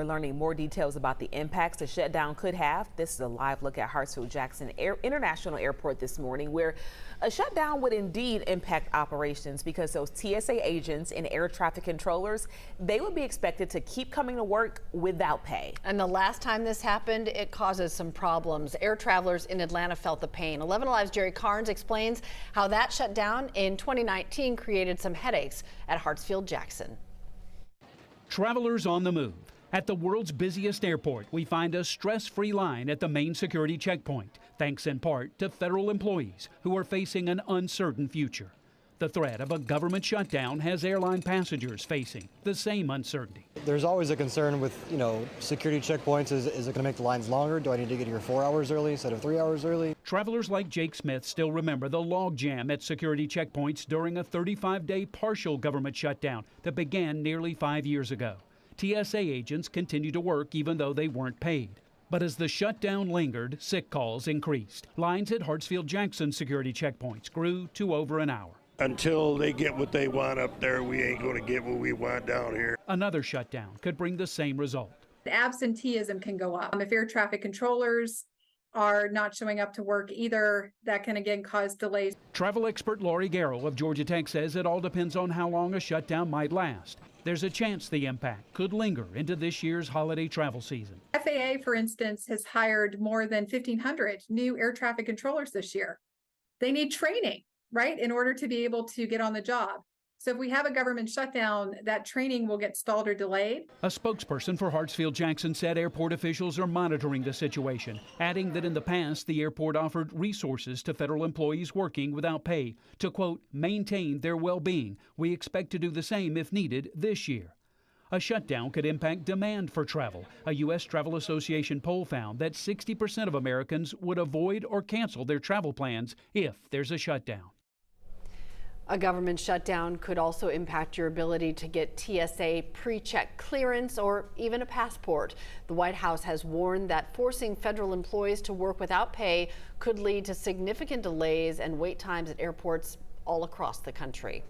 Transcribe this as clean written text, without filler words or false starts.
We're learning more details about the impacts the shutdown could have. This is a live look at Hartfield-Jackson International Airport this morning, where a shutdown would indeed impact operations because those TSA agents and air traffic controllers, they would be expected to keep coming to work without pay. And the last time this happened, it causes some problems. Air travelers in Atlanta felt the pain. 11 Alive's Jerry Carnes explains how that shutdown in 2019 created some headaches at Hartfield-Jackson. Travelers on the move. At the world's busiest airport, we find a stress-free line at the main security checkpoint, thanks in part to federal employees who are facing an uncertain future. The threat of a government shutdown has airline passengers facing the same uncertainty. There's always a concern with, security checkpoints. Is it going to make the lines longer? Do I need to get here 4 hours early instead of 3 hours early? Travelers like Jake Smith still remember the logjam at security checkpoints during a 35-day partial government shutdown that began nearly 5 years ago. TSA agents continued to work even though they weren't paid. But as the shutdown lingered, sick calls increased. Lines at Hartfield-Jackson security checkpoints grew to over an hour. Until they get what they want up there, we ain't going to get what we want down here. Another shutdown could bring the same result. The absenteeism can go up. If air traffic controllers are not showing up to work either, that can again cause delays. Travel expert Lori Garrow of Georgia Tech says it all depends on how long a shutdown might last. There's a chance the impact could linger into this year's holiday travel season. FAA, for instance, has hired more than 1,500 new air traffic controllers this year. They need training, right, in order to be able to get on the job. So if we have a government shutdown, that training will get stalled or delayed. A spokesperson for Hartfield-Jackson said airport officials are monitoring the situation, adding that in the past the airport offered resources to federal employees working without pay to, quote, maintain their well-being. We expect to do the same if needed this year. A shutdown could impact demand for travel. A U.S. Travel Association poll found that 60% of Americans would avoid or cancel their travel plans if there's a shutdown. A government shutdown could also impact your ability to get TSA pre-check clearance or even a passport. The White House has warned that forcing federal employees to work without pay could lead to significant delays and wait times at airports all across the country.